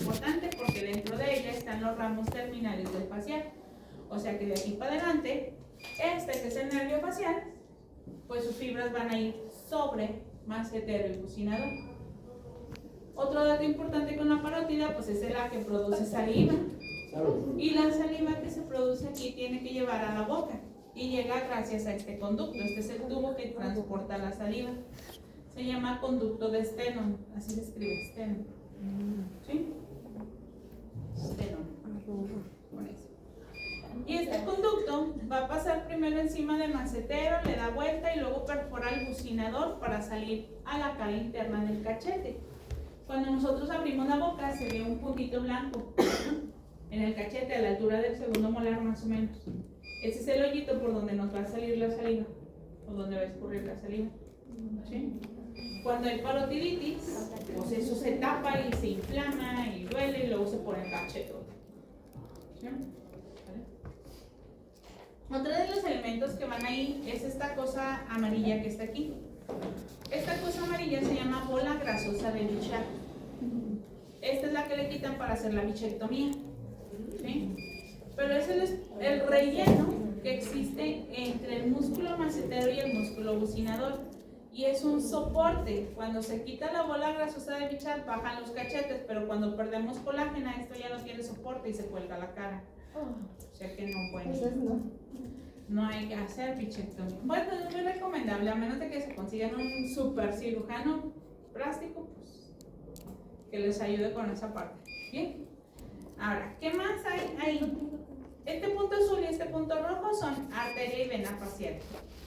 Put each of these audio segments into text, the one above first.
importante porque dentro de ella están los ramos terminales del facial. O sea que de aquí para adelante, que es el nervio facial, pues sus fibras van a ir sobre macetero y bucinador. Otro dato importante con la parótida, pues es la que produce saliva. Y la saliva que se produce aquí tiene que llevar a la boca y llega gracias a este conducto. Este es el tubo que transporta la saliva. Se llama conducto de Stenone, así se escribe, Stenone. ¿Sí? Stenone. Con eso. Y este conducto va a pasar primero encima del macetero, le da vuelta y luego perfora el bucinador para salir a la cara interna del cachete. Cuando nosotros abrimos la boca se ve un puntito blanco en el cachete a la altura del segundo molar más o menos. Ese es el hoyito por donde nos va a salir la saliva o donde va a escurrir la saliva. ¿Sí? Cuando hay parotiditis, pues eso se tapa y se inflama y duele y luego se pone el cachete. ¿Sí? Otro de los elementos que van ahí es esta cosa amarilla que está aquí. Esta cosa amarilla se llama bola grasosa de Bichat. Esta es la que le quitan para hacer la bichectomía. ¿Sí? Pero ese es el relleno que existe entre el músculo macetero y el músculo bucinador. Y es un soporte. Cuando se quita la bola grasosa de Bichat, bajan los cachetes, pero cuando perdemos colágeno, esto ya no tiene soporte y se cuelga la cara. O sea que no pueden. No hay que hacer bichectomía. Bueno, es muy recomendable, a menos de que se consigan un super cirujano plástico, pues que les ayude con esa parte. Bien. Ahora, ¿qué más hay ahí? Este punto azul y este punto rojo son arteria y vena facial.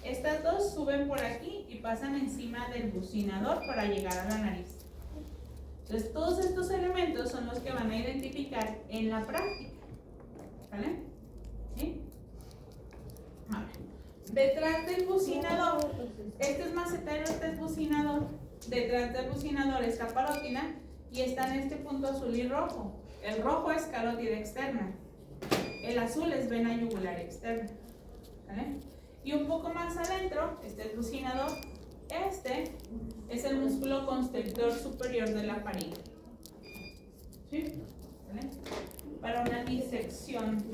Estas dos suben por aquí y pasan encima del bucinador para llegar a la nariz. Entonces, todos estos elementos son los que van a identificar en la práctica. ¿Vale? ¿Sí? Ahora, detrás del bucinador, este es macetero, este es bucinador. Detrás del bucinador está parótida y está en este punto azul y rojo. El rojo es carótida externa. El azul es vena yugular externa. ¿Vale? Y un poco más adentro, este es bucinador. Este es el músculo constrictor superior de la faringe. ¿Sí? ¿Vale? Para una disección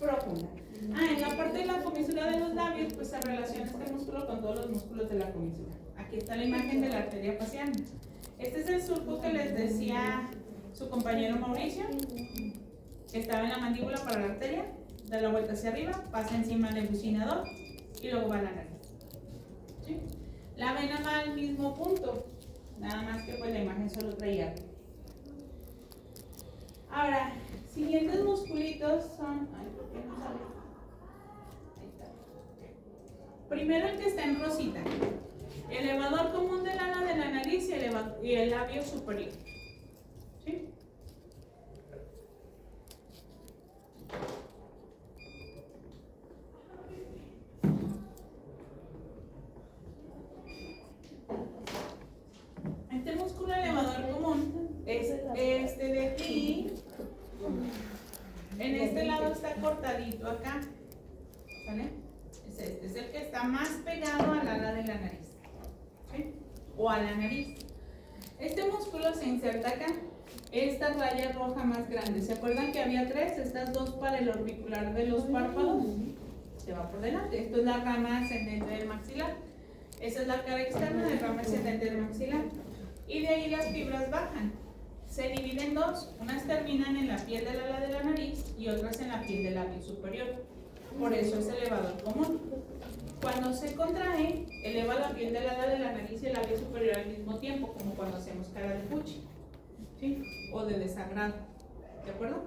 profunda. En la parte de la comisura de los labios, pues se relaciona este músculo con todos los músculos de la comisura. Aquí está la imagen de la arteria facial. Este es el surco que les decía su compañero Mauricio, que estaba en la mandíbula para la arteria, da la vuelta hacia arriba, pasa encima del bucinador y luego va a la nariz. ¿Sí? La vena va al mismo punto, nada más que pues la imagen solo traía. Ahora, siguientes musculitos son... Ay, ¿por qué no sale? Ahí está. Primero el que está en rosita. Elevador común del ala de la nariz y el labio superior. ¿Sí? Este músculo elevador común es este de aquí. En este lado está cortadito acá. ¿Vale? Es el que está más pegado al ala de la nariz. ¿Sí? O a la nariz. Este músculo se inserta acá. Esta raya roja más grande. ¿Se acuerdan que había tres? Estas dos para el orbicular de los párpados. Se va por delante. Esto es la rama ascendente del maxilar. Esa es la cara externa de rama ascendente del maxilar. Y de ahí las fibras bajan. Se dividen en dos. Unas terminan en la piel del ala de la nariz y otras en la piel del labio superior. Por eso es elevador común. Cuando se contrae, eleva la piel del ala de la nariz y el labio superior al mismo tiempo, como cuando hacemos cara de fuchi, ¿sí? O de desagrado. ¿De acuerdo?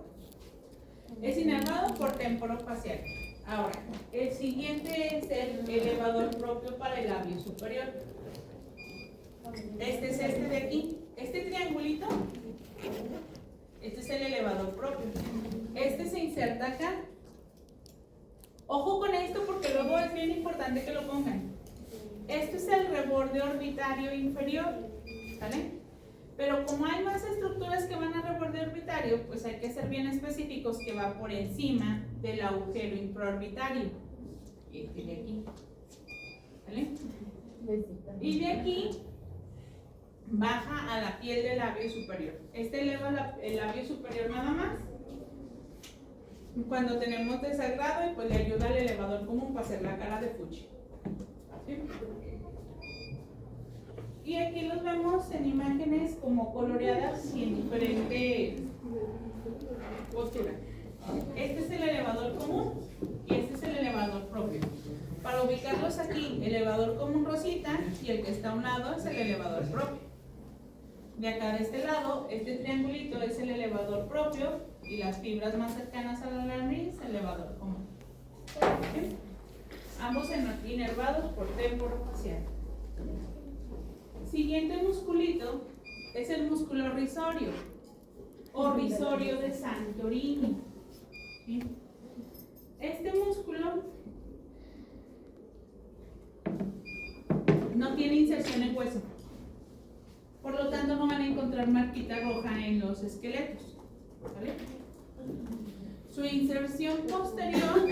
Es inervado por temporofacial. Ahora, el siguiente es el elevador propio para el labio superior. Este es este de aquí. Este triangulito, este es el elevador propio. Este se inserta acá. Ojo con esto porque luego es bien importante que lo pongan. Este es el reborde orbitario inferior, ¿vale? Pero como hay más estructuras que van a reborde orbitario, pues hay que ser bien específicos que va por encima del agujero infraorbitario. Este de aquí, ¿vale? Y de aquí baja a la piel del labio superior. Este eleva el labio superior nada más cuando tenemos desagrado y pues le ayuda al elevador común para hacer la cara de fuchi. ¿Sí? Y aquí los vemos en imágenes como coloreadas y en diferente postura. Este es el elevador común y este es el elevador propio. Para ubicarlos aquí, elevador común rosita y el que está a un lado es el elevador propio. De acá de este lado, este triangulito es el elevador propio y las fibras más cercanas a la nariz, elevador común. ¿Sí? Ambos inervados por temporofacial. Siguiente musculito es el músculo risorio o risorio de Santorini. ¿Sí? Este músculo no tiene inserción en hueso, por lo tanto no van a encontrar marquita roja en los esqueletos. ¿Vale? Su inserción posterior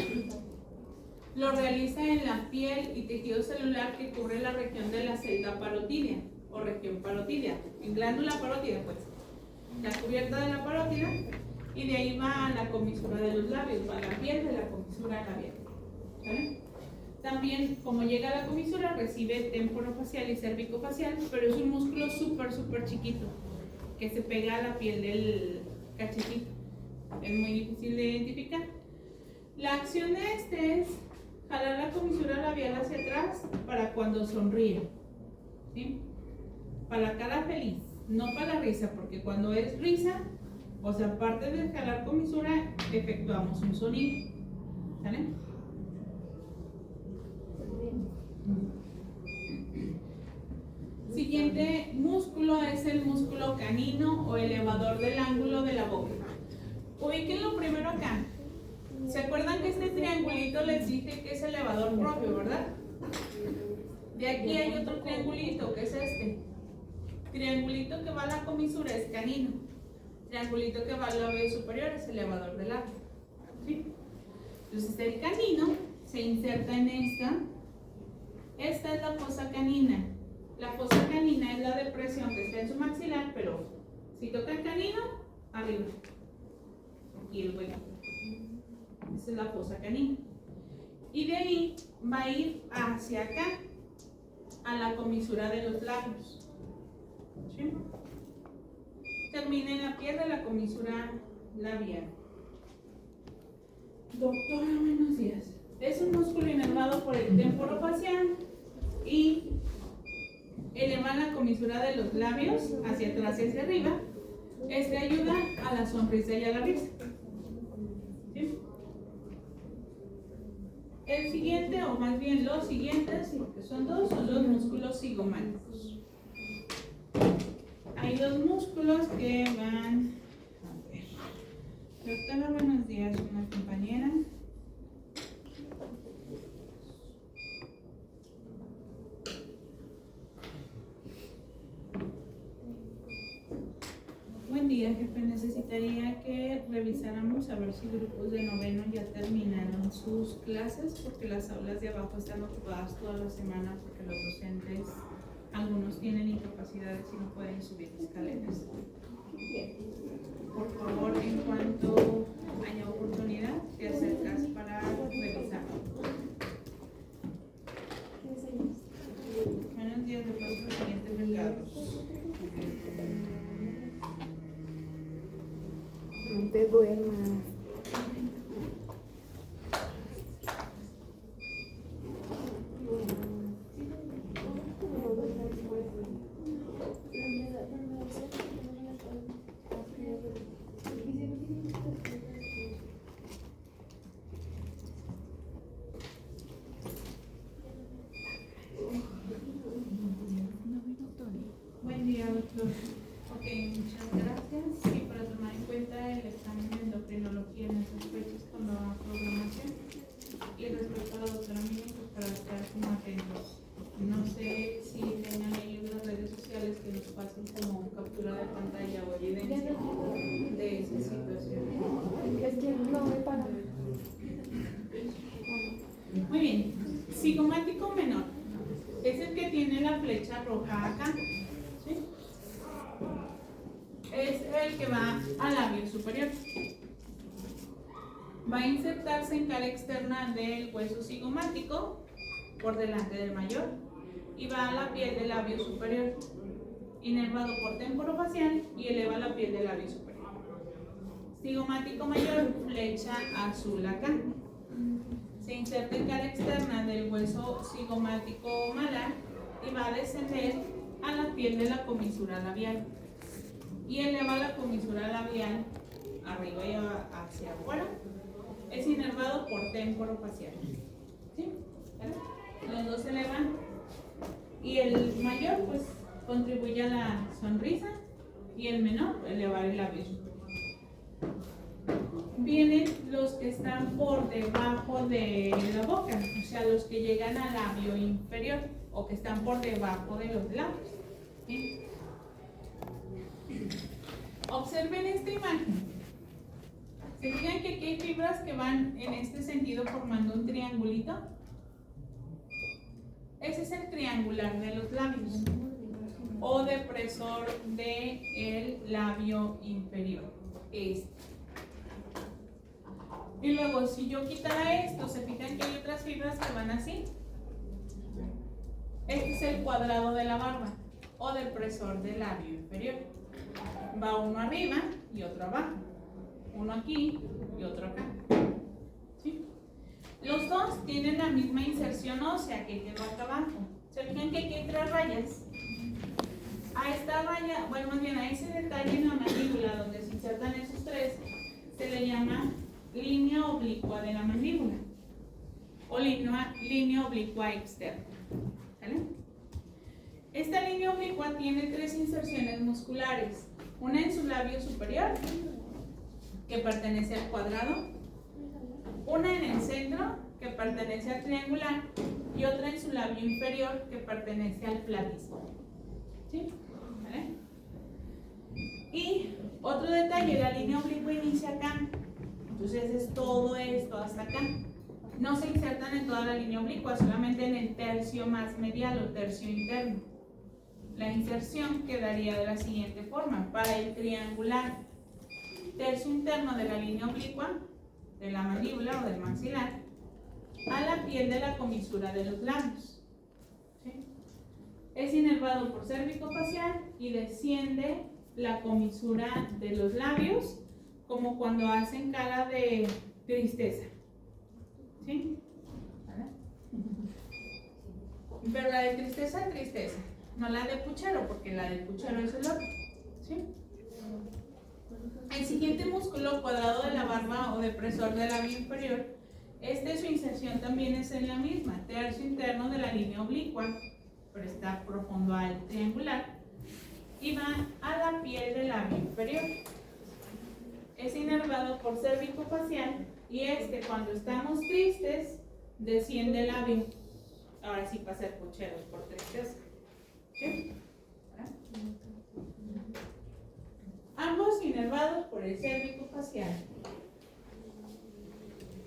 lo realiza en la piel y tejido celular que cubre la región de la celda parotídea o región parotídea, en glándula parotídea pues, la cubierta de la parótida, y de ahí va a la comisura de los labios, va a la piel de la comisura labial. ¿Vale? También, como llega a la comisura, recibe temporofacial y cervicofacial, pero es un músculo súper chiquito que se pega a la piel del cachetito. Es muy difícil de identificar. La acción de este es jalar la comisura labial hacia atrás para cuando sonríe. ¿Sí? Para la cara feliz, no para la risa, porque cuando es risa, o sea, aparte de jalar comisura, efectuamos un sonido. ¿Sale? Siguiente músculo es el músculo canino o elevador del ángulo de la boca. Ubíquenlo primero acá. ¿Se acuerdan que este triangulito les dije que es elevador propio, verdad? De aquí hay otro triangulito, que es este. Triangulito que va a la comisura es canino. Triangulito que va al labio superior es elevador del labio. ¿Sí? Entonces el canino se inserta en esta. Esta es la fosa canina. La fosa canina es la depresión que está en su maxilar, pero si toca el canino, arriba. Aquí el hueco. Esa es la fosa canina. Y de ahí va a ir hacia acá, a la comisura de los labios. ¿Sí? Termina en la piel de la comisura labial. Doctora, buenos días. Es un músculo inervado por el temporofacial y eleva la comisura de los labios hacia atrás y hacia arriba. Este ayuda a la sonrisa y a la risa. ¿Sí? El siguiente, o más bien los siguientes, porque son dos, son los músculos cigomáticos. Hay dos músculos que van a ver. Doctora, buenos días, una compañera. Buen día, jefe. Necesitaría que revisáramos a ver si grupos de noveno ya terminaron sus clases, porque las aulas de abajo están ocupadas toda la semana porque los docentes, algunos tienen incapacidades y no pueden subir escaleras. Por favor, en cuanto haya oportunidad, te acercas para revisar. Buenos días, de paso los siguientes recados. No te duermas. Buen día, doctor. Ok, muchas gracias. Y para tomar en cuenta el examen de endocrinología en esas fechas con la programación. Y respecto a la doctora Miguel, pues para estar como atentos. No sé si tengan ellos las redes sociales que nos pasen como captura de pantalla o evidencia de esa situación. Es que no me para. Muy bien. Cigomático menor es el que tiene la flecha roja acá. ¿Sí? labio superior. Va a insertarse en cara externa del hueso cigomático por delante del mayor y va a la piel del labio superior, inervado por temporofacial y eleva la piel del labio superior. Cigomático mayor, flecha azul acá. Se inserta en cara externa del hueso cigomático malar y va a descender a la piel de la comisura labial y eleva la comisura labial arriba y hacia afuera. Es inervado por temporofacial. ¿Sí? Los dos se elevan y el mayor pues contribuye a la sonrisa y el menor elevar el labio superior. Vienen los que están por debajo de la boca, o sea, los que llegan al labio inferior o que están por debajo de los labios. ¿Sí? Observen esta imagen. ¿Se fijan que aquí hay fibras que van en este sentido formando un triangulito? Ese es el triangular de los labios o depresor del labio inferior. Y luego, si yo quitara esto, ¿se fijan que hay otras fibras que van así? Este es el cuadrado de la barba o depresor del labio inferior. Va uno arriba y otro abajo. Uno aquí y otro acá. ¿Sí? Los dos tienen la misma inserción ósea que quedó acá abajo. ¿Se fijan que aquí hay 3 rayas? A esta raya, bueno, más bien a ese detalle en la mandíbula donde se insertan esos 3, se le llama línea oblicua de la mandíbula o línea oblicua externa. ¿Vale? Esta línea oblicua tiene 3 inserciones musculares. Una en su labio superior, que pertenece al cuadrado, una en el centro, que pertenece al triangular, y otra en su labio inferior, que pertenece al platismo. ¿Sí? ¿Vale? Y otro detalle, la línea oblicua inicia acá, entonces es todo esto hasta acá. No se insertan en toda la línea oblicua, solamente en el tercio más medial o tercio interno. La inserción quedaría de la siguiente forma: para el triangular, tercio interno de la línea oblicua de la mandíbula o del maxilar a la piel de la comisura de los labios. ¿Sí? Es inervado por cérvico-facial y desciende la comisura de los labios como cuando hacen cara de tristeza. ¿Sí? ¿Vale? Pero la de tristeza, tristeza, no la de puchero, porque la de puchero es el otro. ¿Sí? El siguiente músculo, cuadrado de la barba o depresor del labio inferior, su inserción también es en la misma, tercio interno de la línea oblicua, pero está profundo al triangular, y va a la piel del labio inferior. Es inervado por cérvico-facial y cuando estamos tristes desciende el labio. Ahora sí para ser pucheros por tristeza. ¿Sí? Ambos inervados por el cérvico facial.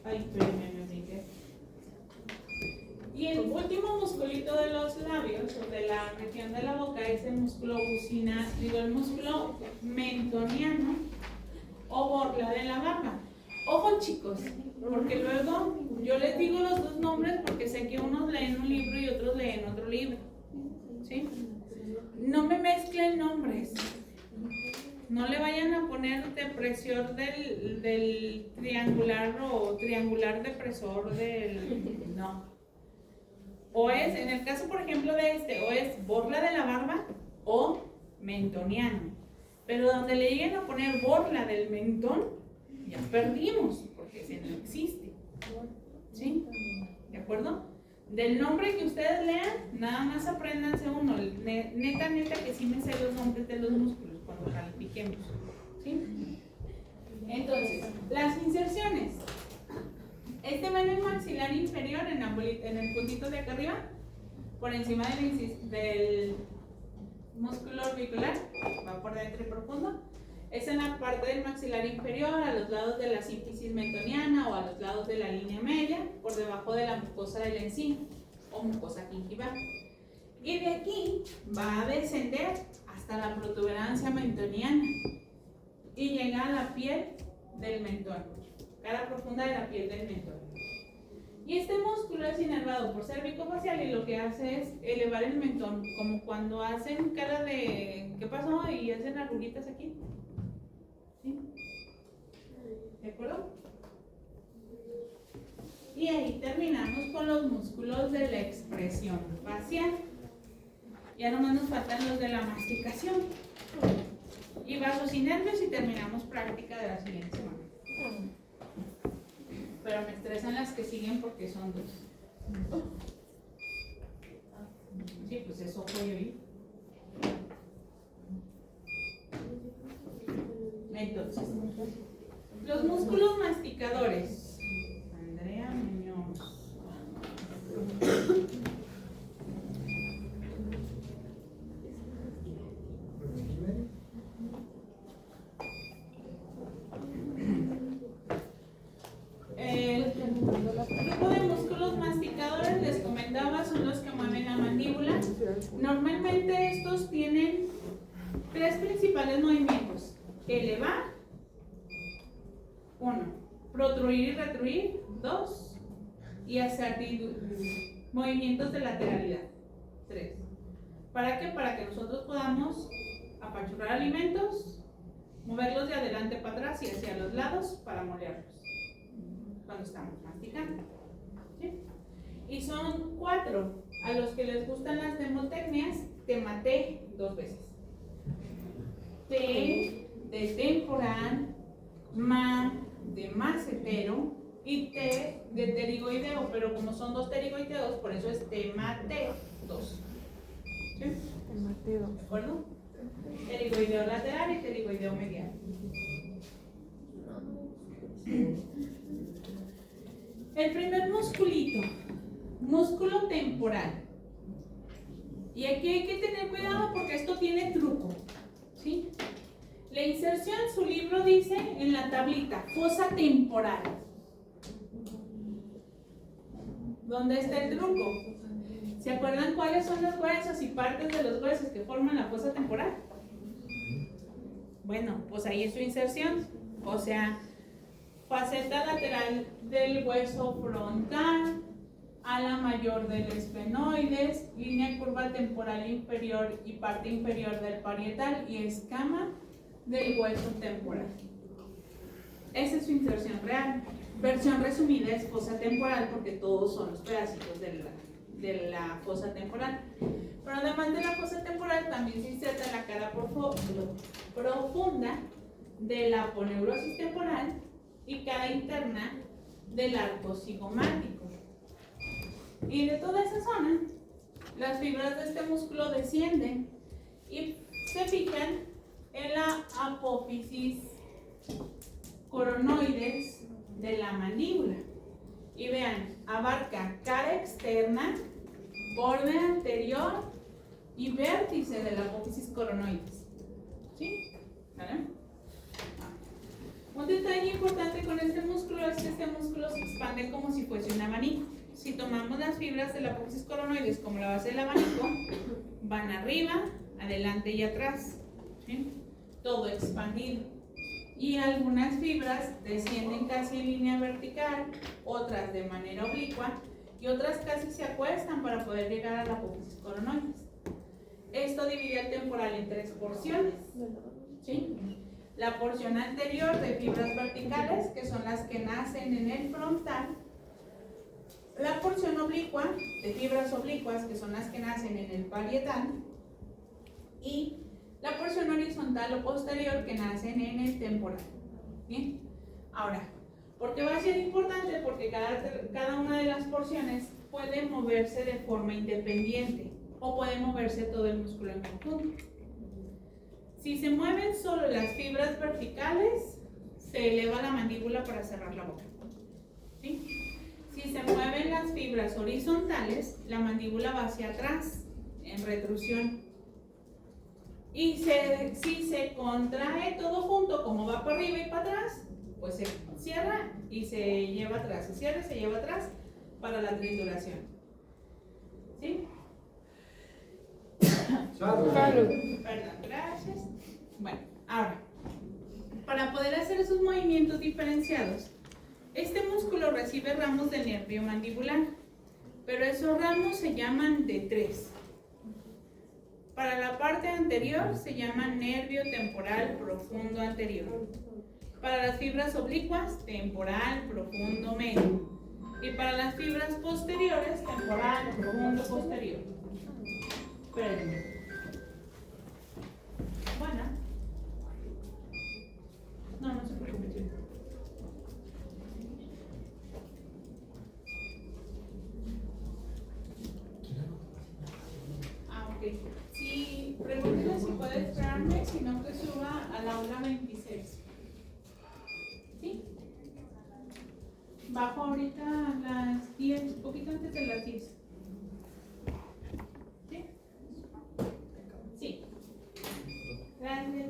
Ay, espérenme, me brinqué. Y el último musculito de los labios, o de la región de la boca, es el músculo el músculo mentoniano o borla de la barba. Ojo, chicos, porque luego yo les digo los dos nombres porque sé que unos leen un libro y otros leen otro libro. ¿Sí? No me mezclen nombres. No le vayan a poner depresor del triangular o triangular depresor del... No. O es, en el caso por ejemplo de o es borla de la barba o mentoniano. Pero donde le lleguen a poner borla del mentón, ya perdimos, porque ese no existe. ¿Sí? ¿De acuerdo? Del nombre que ustedes lean, nada más apréndanse uno. Neta que sí me sé los nombres de los músculos cuando califiquemos. ¿Sí? Entonces, las inserciones. Va en el maxilar inferior, en el puntito de acá arriba, por encima del músculo orbicular, va por dentro y profundo. Es en la parte del maxilar inferior, a los lados de la sínfisis mentoniana o a los lados de la línea media, por debajo de la mucosa del encino o mucosa gingival. Y de aquí va a descender hasta la protuberancia mentoniana. y llega a la piel del mentón, cara profunda de la piel del mentón. Y este músculo es inervado por cervicofacial y lo que hace es elevar el mentón, como cuando hacen cara de ¿qué pasó? Y hacen arruguitas aquí. ¿Sí? ¿De acuerdo? Y ahí terminamos con los músculos de la expresión facial. Ya nomás nos faltan los de la masticación. Y vasos y nervios y terminamos práctica de la siguiente semana. Pero me estresan las que siguen porque son dos. Sí, pues eso fue hoy. Entonces, los músculos masticadores. Andrea Muñoz. El grupo de músculos masticadores, les comentaba, son los que mueven la mandíbula. Normalmente estos tienen tres principales movimientos: elevar, 1, protruir y retruir, 2, y hacer movimientos de lateralidad, 3. ¿Para qué? Para que nosotros podamos apachurrar alimentos, moverlos de adelante para atrás y hacia los lados para molerlos cuando estamos masticando. ¿Sí? Y son 4. A los que les gustan las demotecnias, te maté 2 veces. T de temporal, ma de macetero y T de pterigoideo, pero como son 2 pterigoideos, por eso es temate 2. ¿Sí? Temate 2. ¿De acuerdo? Pterigoideo lateral y pterigoideo medial. El primer musculito, músculo temporal. Y aquí hay que tener cuidado porque esto tiene truco. ¿Sí? La inserción, su libro dice en la tablita, fosa temporal. ¿Dónde está el truco? ¿Se acuerdan cuáles son los huesos y partes de los huesos que forman la fosa temporal? Bueno, pues ahí es su inserción. O sea, faceta lateral del hueso frontal, ala mayor del esfenoides, línea curva temporal inferior y parte inferior del parietal y escama del hueso temporal. Esa es su inserción real. Versión resumida es fosa temporal porque todos son los pedacitos de la fosa temporal. Pero además de la fosa temporal también se inserta la cara profunda de la aponeurosis temporal y cara interna del arco cigomático. Y de toda esa zona, las fibras de este músculo descienden y se fijan en la apófisis coronoides de la mandíbula. Y vean, abarca cara externa, borde anterior y vértice de la apófisis coronoides. ¿Sí? ¿Vale? Un detalle importante con este músculo es que este músculo se expande como si fuese un abanico. Si tomamos las fibras de la apófisis coronoides como la base del abanico, van arriba, adelante y atrás. ¿Sí? Todo expandido. Y algunas fibras descienden casi en línea vertical, otras de manera oblicua y otras casi se acuestan para poder llegar a la apófisis coronoides. Esto divide el temporal en 3 porciones. ¿Sí? La porción anterior de fibras verticales, que son las que nacen en el frontal. La porción oblicua de fibras oblicuas, que son las que nacen en el parietal. Y la porción horizontal o posterior, que nacen en el temporal. ¿Bien? Ahora, ¿por qué va a ser importante? Porque cada una de las porciones puede moverse de forma independiente o puede moverse todo el músculo en conjunto. Si se mueven solo las fibras verticales, se eleva la mandíbula para cerrar la boca. ¿Sí? Si se mueven las fibras horizontales, la mandíbula va hacia atrás, en retrusión. Y si se contrae todo junto, como va para arriba y para atrás, pues se cierra y se lleva atrás. Se cierra y se lleva atrás para la trituración. ¿Sí? Salud. Perdón, gracias. Bueno, ahora, Para poder hacer esos movimientos diferenciados, este músculo recibe ramos del nervio mandibular, pero esos ramos se llaman de 3. Para la parte anterior se llama nervio temporal profundo anterior. Para las fibras oblicuas, temporal profundo medio. Y para las fibras posteriores, temporal profundo posterior. Espérenme. Bueno. No se preocupe. Ok. Sí, pregúntale si puede esperarme, si no que suba al aula 26. ¿Sí? Bajo ahorita a las 10, poquito antes de las 10. ¿Sí? Sí. Gracias.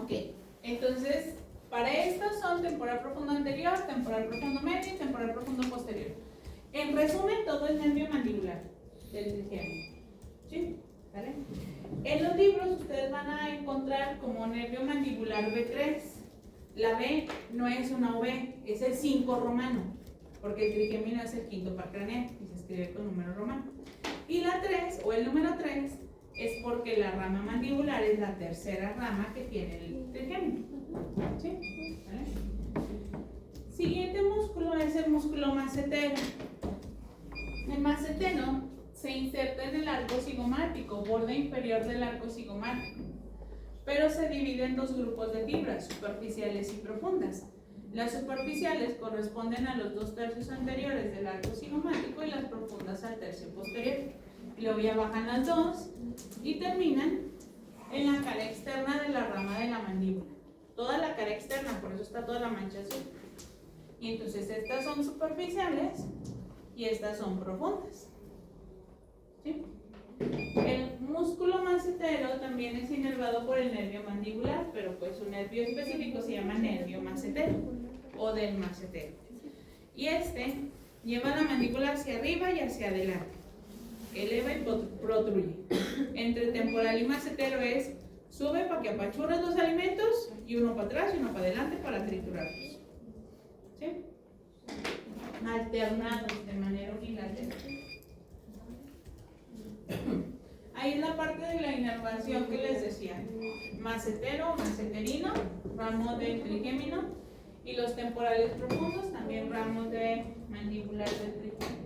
Ok, entonces, para estos son temporal profundo anterior, temporal profundo medio y temporal profundo posterior. En resumen, todo es nervio mandibular del trigémino. ¿Sí? ¿Vale? En los libros ustedes van a encontrar como nervio mandibular B3. La B no es una V, es el 5 romano, porque el trigémino es el quinto par craneal y se escribe con número romano. Y la 3, o el número 3, es porque la rama mandibular es la tercera rama que tiene el trigémino. ¿Sí? ¿Vale? Siguiente músculo es el músculo macetero. El macetero se inserta en el arco cigomático, borde inferior del arco cigomático, pero se divide en dos grupos de fibras, superficiales y profundas. Las superficiales corresponden a los 2 tercios anteriores del arco cigomático y las profundas al tercio posterior. Y luego ya bajan las dos y terminan en la cara externa de la rama de la mandíbula. Toda la cara externa, por eso está toda la mancha azul. Y entonces estas son superficiales y estas son profundas. ¿Sí? El músculo macetero también es inervado por el nervio mandibular, pero pues un nervio específico se llama nervio macetero o del macetero. Y este lleva la mandíbula hacia arriba y hacia adelante, eleva y protruye. Entre temporal y macetero es sube para que apachurres los alimentos y uno para atrás y uno para adelante para triturarlos. ¿Sí? Alternados de manera unilateral. Ahí es la parte de la inervación que les decía. Macetero, maceterino, ramo del trigémino, y los temporales profundos, también ramos de mandibular del trigémino.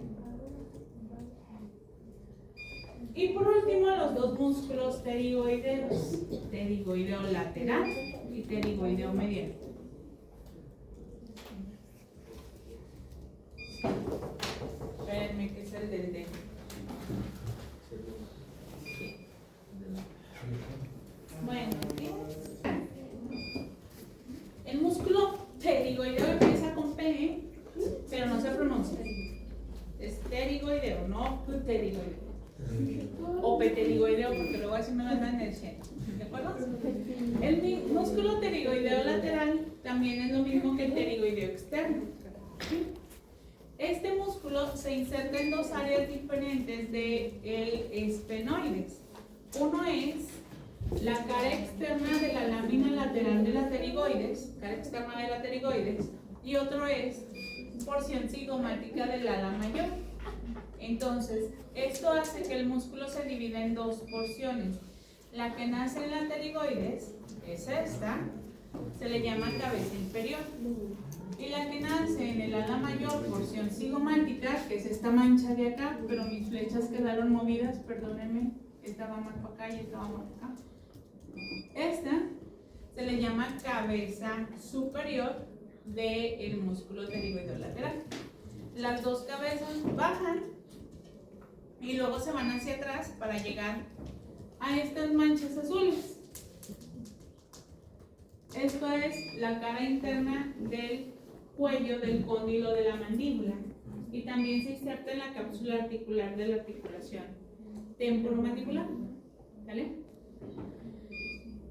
Y por último, los dos músculos pterigoideos, pterigoideo lateral y pterigoideo medial. Espérenme que es el del dedo. Bueno, el músculo pterigoideo empieza con P, pero no se pronuncia. Es pterigoideo, no pterigoideo. O pterigoideo, porque luego así me lo andan diciendo. ¿De acuerdo? El músculo pterigoideo lateral también es lo mismo que el pterigoideo externo. Este músculo se inserta en dos áreas diferentes del esfenoides. Uno es la cara externa de la lámina lateral de la pterigoides, cara externa de la pterigoides, y otro es porción cigomática del ala mayor. Entonces, esto hace que el músculo se divida en dos porciones. La que nace en la pterigoides es esta, se le llama cabeza inferior. Y la que nace en el ala mayor, porción cigomática, que es esta mancha de acá, pero mis flechas quedaron movidas, perdónenme, esta va más para acá y esta va más para acá. Esta se le llama cabeza superior del músculo pterigoideo lateral. Las dos cabezas bajan y luego se van hacia atrás para llegar a estas manchas azules. Esto es la cara interna del cuello del cóndilo de la mandíbula y también se inserta en la cápsula articular de la articulación temporomandibular. ¿Vale?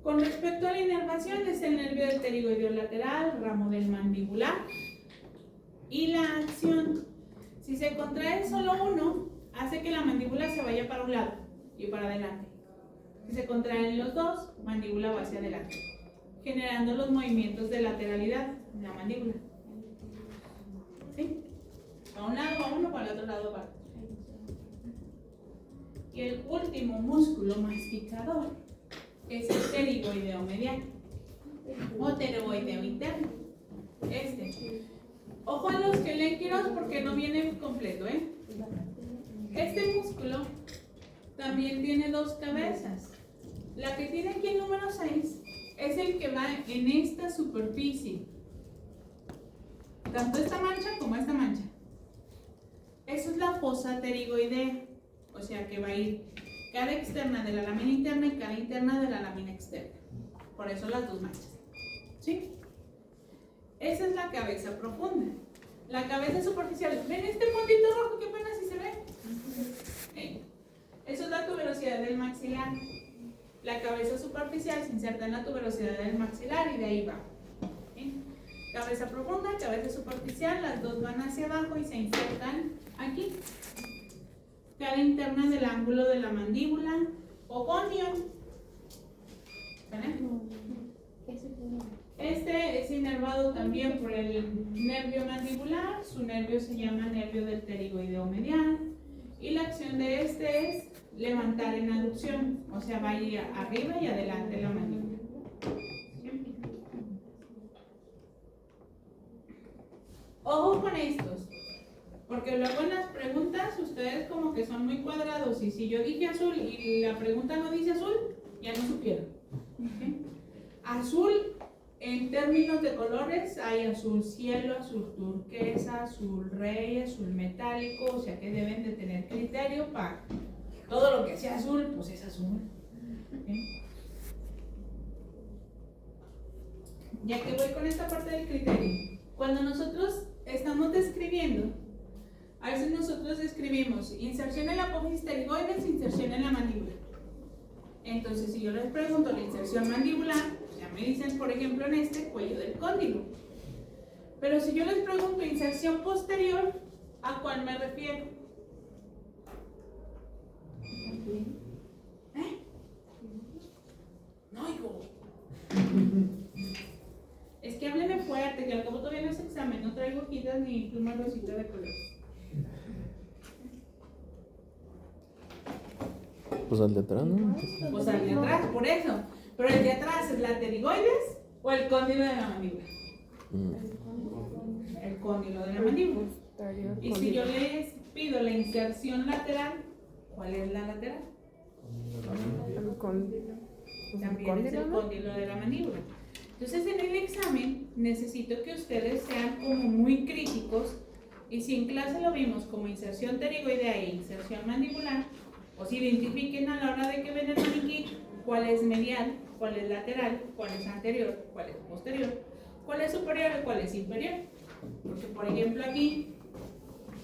Con respecto a la inervación, es el nervio del pterigoideo lateral, ramo del mandibular. Y la acción, si se contrae solo uno, hace que la mandíbula se vaya para un lado y para adelante. Si se contraen los dos, mandíbula va hacia adelante, generando los movimientos de lateralidad en la mandíbula. ¿Sí? A un lado va uno, para el otro lado va. Y el último músculo masticador es el pterigoideo medial o pterigoideo interno. Ojo a los que leen Quirós porque no viene completo, ¿eh? Este músculo también tiene dos cabezas. La que tiene aquí el número 6 es el que va en esta superficie. Tanto esta mancha como esta mancha. Eso es la fosa pterigoidea. O sea que va a ir cara externa de la lámina interna y cara interna de la lámina externa. Por eso las dos manchas. ¿Sí? Esa es la cabeza profunda. La cabeza superficial. ¿Ven este puntito rojo? ¿Qué pena si se ve? Eso es la tuberosidad del maxilar. La cabeza superficial se inserta en la tuberosidad del maxilar y de ahí va. ¿Sí? Cabeza profunda, cabeza superficial, las dos van hacia abajo y se insertan aquí. Cara interna del ángulo de la mandíbula o conio. Este es inervado también por el nervio mandibular. Su nervio se llama nervio del pterigoideo medial. Y la acción de este es levantar en aducción, o sea, va a ir arriba y adelante la mandíbula. Ojo con estos, porque luego en las preguntas ustedes como que son muy cuadrados y si yo dije azul y la pregunta no dice azul, ya no supieron. ¿Okay? Azul, en términos de colores, hay azul cielo, azul turquesa, azul rey, azul metálico, o sea que deben de tener criterio para todo lo que sea azul, pues es azul. ¿Okay? Ya que voy con esta parte del criterio, cuando nosotros estamos describiendo, a veces nosotros describimos inserción en la apófisis pterigoides, inserción en la mandíbula. Entonces, si yo les pregunto la inserción mandibular, ya me dicen, por ejemplo, en este cuello del cóndilo. Pero si yo les pregunto inserción posterior, ¿a cuál me refiero? ¿Eh? No oigo. Es que hábleme fuerte, que al cabo todavía no es examen, no traigo hojitas ni pluma rosita de colores. Pues al de atrás, ¿no? Pues al de atrás, por eso. Pero el de atrás es la pterigoides o el cóndilo de la mandíbula. El cóndilo de la mandíbula. Y si yo les pido la inserción lateral, ¿cuál es la lateral? También es el cóndilo de la mandíbula. Entonces en el examen necesito que ustedes sean como muy críticos y si en clase lo vimos como inserción pterigoidea e inserción mandibular, os identifiquen a la hora de que ven el maniquí cuál es medial, cuál es lateral, cuál es anterior, cuál es posterior, cuál es superior y cuál es inferior. Porque por ejemplo aquí,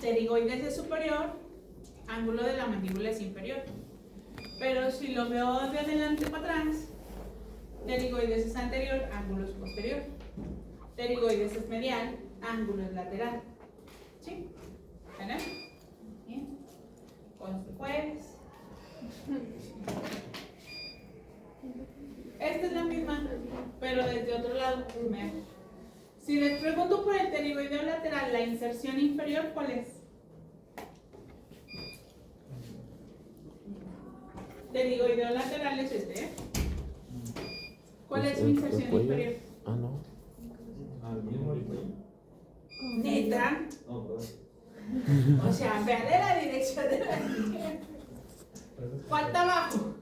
pterigoides es superior, ángulo de la mandíbula es inferior. Pero si lo veo de adelante para atrás, pterigoides es anterior, ángulo es posterior. Pterigoides es medial, ángulo es lateral. ¿Sí? ¿Vale? Bien. Con su jueves. Esta es la misma, pero desde otro lado. Si les pregunto por el pterigoideo lateral, la inserción inferior, ¿cuál es? Pterigoideo lateral es este, ¿eh? ¿Cuál es su inserción inferior? Ah, no. ¿Neta? O sea, vean la dirección de la línea. ¿Cuál está abajo?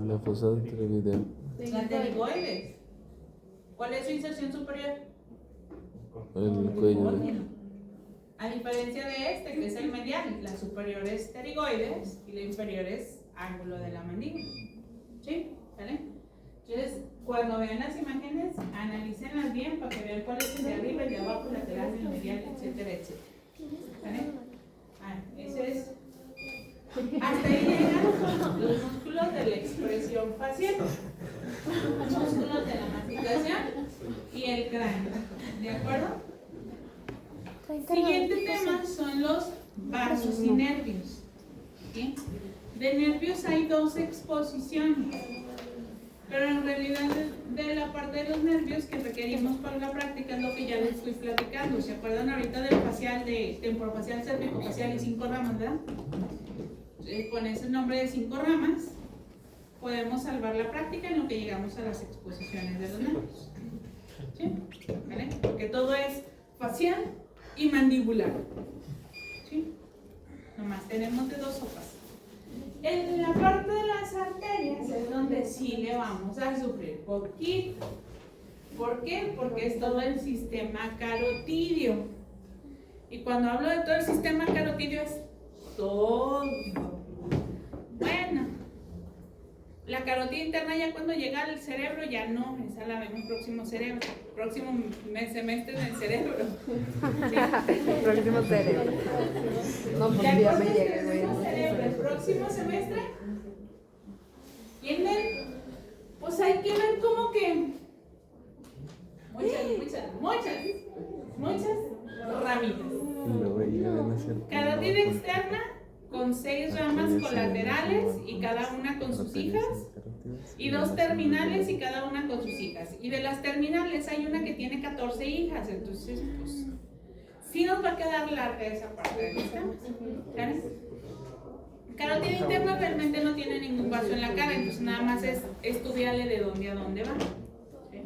La fosa del pterigoideo. La pterigoides. ¿Cuál es su inserción superior? El cuello. A diferencia de este, que es el medial, la superior es pterigoides y la inferior es ángulo de la mandíbula. ¿Sí? ¿Vale? Entonces, cuando vean las imágenes, analícenlas bien para que vean cuál es el de arriba, el de abajo, el lateral, el medial, etcétera, etcétera. ¿Vale? Ese es. Hasta ahí llegan los músculos de la expresión facial, los músculos de la masticación y el cráneo. ¿De acuerdo? Siguiente tema son los vasos y nervios. ¿Sí? De nervios hay dos exposiciones, pero en realidad de la parte de los nervios que requerimos para la práctica es lo que ya les estoy platicando. ¿Se acuerdan ahorita del facial, de temporofacial, cervicofacial y 5 ramas, verdad? Con ese nombre de 5 ramas podemos salvar la práctica en lo que llegamos a las exposiciones de los nervios. ¿Sí? ¿Vale? Porque todo es facial y mandibular. ¿Sí? Nomás tenemos de 2 sopas. En la parte de las arterias es donde sí le vamos a sufrir poquito. ¿Por qué? Porque es todo el sistema carotidio. Y cuando hablo de todo el sistema carotidio es todo. Bueno, la carótida interna ya cuando llega al cerebro ya no, esa la vemos próximo semestre en el cerebro. El próximo cerebro. No, pues Ya ya cuando me llega, estemos güey. cerebro el próximo semestre, ¿entienden? Pues hay que ver como que muchas ramitas. Y luego ya ven a hacer. Carótida externa con 6 ramas colaterales y cada una con sus hijas, y 2 terminales y cada una con sus hijas. Y de las terminales hay una que tiene 14 hijas, entonces pues sí nos va a quedar larga esa parte de esta. ¿Sabes? Carótida interna realmente no tiene ningún vaso en la cara, entonces nada más es estudiarle de dónde a dónde va. ¿Sí?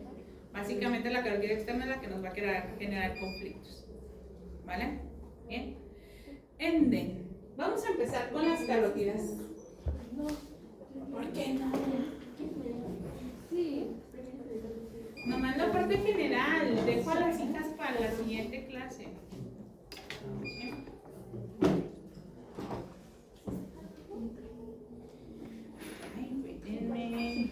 Básicamente la carótida externa es la que nos va a generar conflictos. ¿Vale? Bien. Vamos a empezar con las carótidas. ¿Por qué no? Sí. Nomás la parte general. Dejo a las hijas para la siguiente clase. ¿Sí? Ay, espérenme.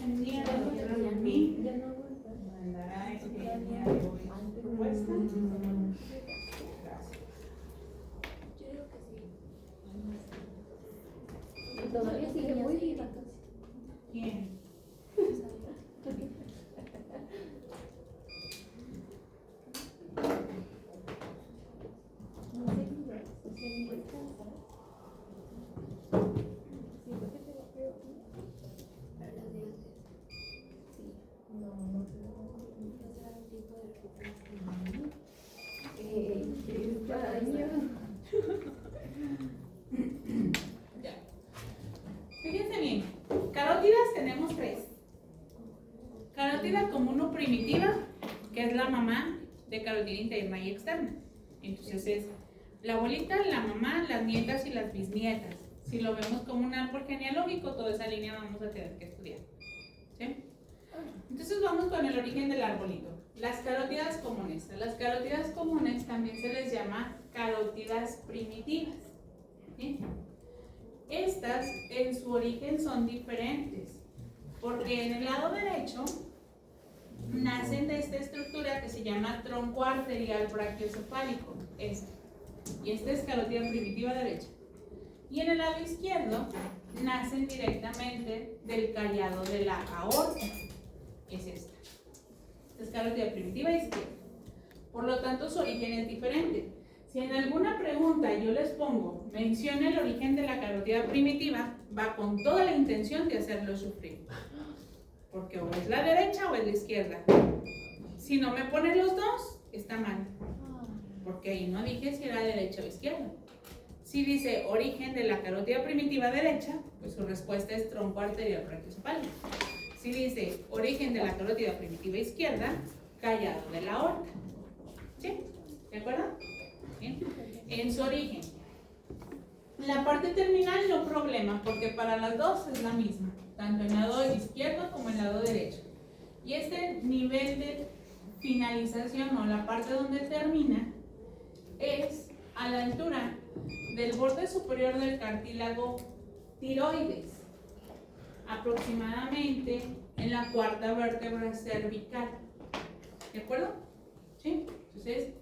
El día de hoy a mí mandará el día de hoy propuesta. Gracias. Y todavía sigue muy viva. ¿Quién? Ya. Fíjense bien, carótidas tenemos 3. Carótida común o primitiva, que es la mamá de carótida interna y externa. Entonces es la abuelita, la mamá, las nietas y las bisnietas. Si lo vemos como un árbol genealógico, toda esa línea vamos a tener que estudiar. ¿Sí? Entonces vamos con el origen del arbolito. Las carótidas comunes. A las carótidas comunes también se les llama carótidas primitivas. ¿Sí? Estas en su origen son diferentes, porque en el lado derecho nacen de esta estructura que se llama tronco arterial brachiocefálico. Y esta es carótida primitiva derecha. Y en el lado izquierdo nacen directamente del callado de la aorta. Es esta. Esta es carótida primitiva izquierda. Por lo tanto, su origen es diferente. Si en alguna pregunta yo les pongo, menciona el origen de la carótida primitiva, va con toda la intención de hacerlo sufrir. Porque o es la derecha o es la izquierda. Si no me ponen los dos, está mal. Porque ahí no dije si era derecha o izquierda. Si dice origen de la carótida primitiva derecha, pues su respuesta es tronco arterial brachiocefálico. Si dice origen de la carótida primitiva izquierda, callado de la aorta. ¿Sí? ¿De acuerdo? ¿Bien? En su origen. La parte terminal no problema, porque para las dos es la misma, tanto en el lado izquierdo como en el lado derecho. Y este nivel de finalización o la parte donde termina es a la altura del borde superior del cartílago tiroides, aproximadamente en la 4ª vértebra cervical. ¿De acuerdo? ¿Sí? Entonces,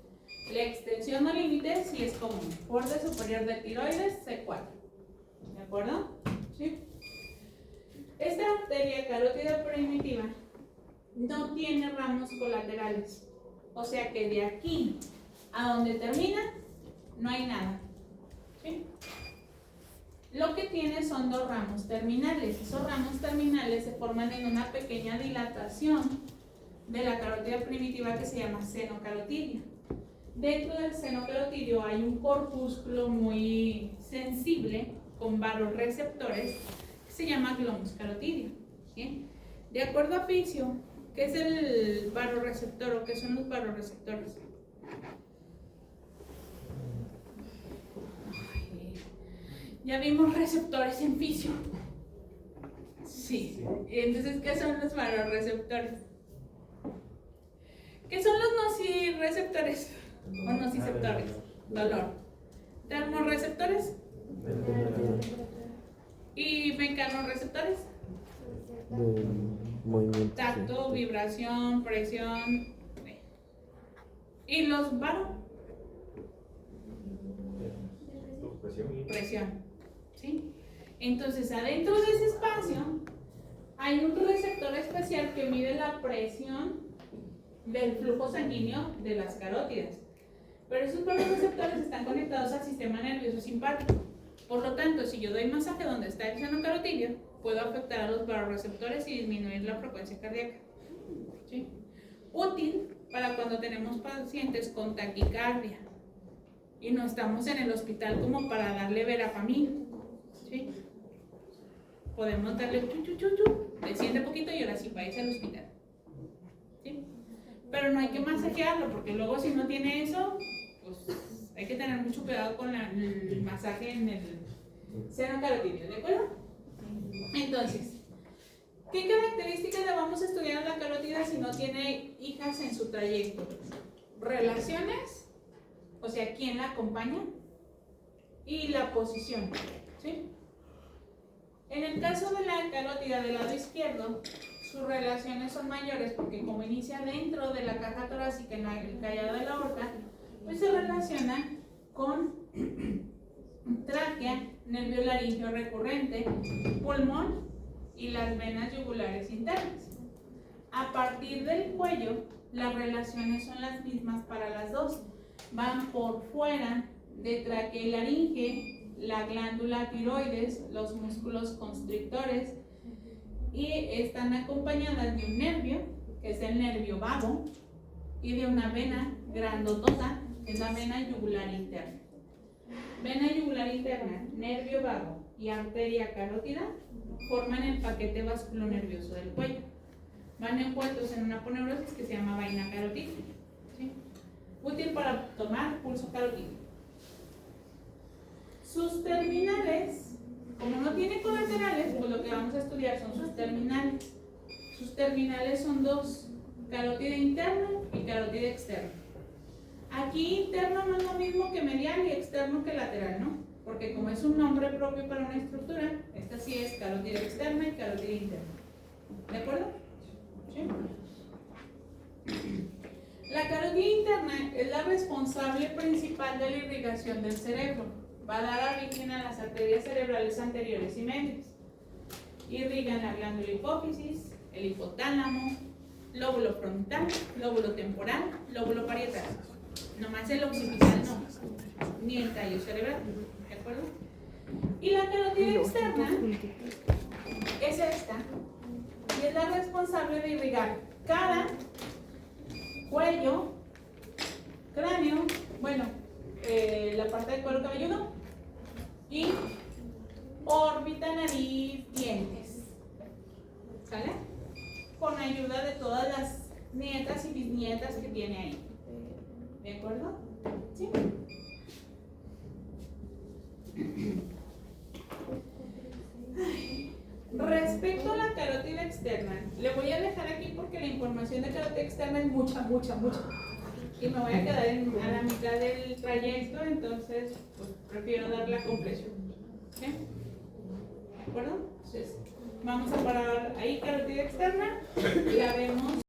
La extensión o límite sí es común. Borde superior del tiroides, C4. ¿De acuerdo? ¿Sí? Esta arteria carótida primitiva no tiene ramos colaterales. O sea que de aquí a donde termina, no hay nada. ¿Sí? Lo que tiene son dos ramos terminales. Esos ramos terminales se forman en una pequeña dilatación de la carótida primitiva que se llama seno carotidio. Dentro del seno carotidio hay un corpúsculo muy sensible con varoreceptores que se llama glomus carotidio. ¿Sí? De acuerdo a Fizio, ¿qué es el varoreceptor o qué son los varoreceptores? Ya vimos receptores en Fizio. Sí. Entonces, ¿qué son los varoreceptores? ¿Qué son los nocireceptores? O nociceptores. Dolor. Termorreceptores. ¿Y mecanorreceptores? De movimiento. Tacto, vibración, presión. ¿Y los varo? Presión. ¿Sí? Entonces, adentro de ese espacio hay un receptor especial que mide la presión del flujo sanguíneo de las carótidas. Pero esos receptores están conectados al sistema nervioso simpático. Por lo tanto, si yo doy masaje donde está el seno carotidio, puedo afectar a los varoreceptores y disminuir la frecuencia cardíaca. ¿Sí? Útil para cuando tenemos pacientes con taquicardia y no estamos en el hospital como para darle verapamil. ¿Sí? Podemos darle desciende poquito y ahora sí va a irse al hospital. ¿Sí? Pero no hay que masajearlo porque luego si no tiene eso, pues hay que tener mucho cuidado con el masaje en el seno carotidio, ¿de acuerdo? Entonces, ¿qué características le vamos a estudiar a la carótida si no tiene hijas en su trayecto? Relaciones, o sea, quién la acompaña, y la posición, ¿sí? En el caso de la carótida del lado izquierdo, sus relaciones son mayores porque como inicia dentro de la caja torácica en el callado de la aorta, pues se relaciona con tráquea, nervio laríngeo recurrente, pulmón y las venas yugulares internas. A partir del cuello, las relaciones son las mismas para las dos. Van por fuera de tráquea y laringe, la glándula tiroides, los músculos constrictores, y están acompañadas de un nervio, que es el nervio vago, y de una vena grandotota, que es la vena yugular interna. Vena yugular interna, nervio vago y arteria carótida forman el paquete vasculonervioso del cuello. Van envueltos en una aponeurosis que se llama vaina carotídea. ¿Sí? Útil para tomar pulso carotídeo. Sus terminales, como no tiene colaterales, pues lo que vamos a estudiar son sus terminales. Sus terminales son dos, carótida interna y carótida externa. Aquí interno no es lo mismo que medial y externo que lateral, ¿no? Porque como es un nombre propio para una estructura, esta sí es carótida externa y carótida interna. ¿De acuerdo? ¿Sí? La carótida interna es la responsable principal de la irrigación del cerebro. Va a dar origen a las arterias cerebrales anteriores y medias. Irrigan la glándula hipófisis, el hipotálamo, lóbulo frontal, lóbulo temporal, lóbulo parietal. Nomás el occipital no, ni el tallo cerebral. ¿De acuerdo? Y la carótida externa es esta, y es la responsable de irrigar cara, cuello, cráneo, bueno, la parte del cuero cabelludo, y órbita, nariz, dientes. ¿Sale? Con ayuda de todas las nietas y bisnietas que tiene ahí. ¿De acuerdo? ¿Sí? Respecto a la carótida externa, le voy a dejar aquí porque la información de carótida externa es mucha. Y me voy a quedar a la mitad del trayecto, entonces pues, prefiero dar la compleción. ¿Sí? ¿De acuerdo? Entonces, vamos a parar ahí carótida externa y la vemos.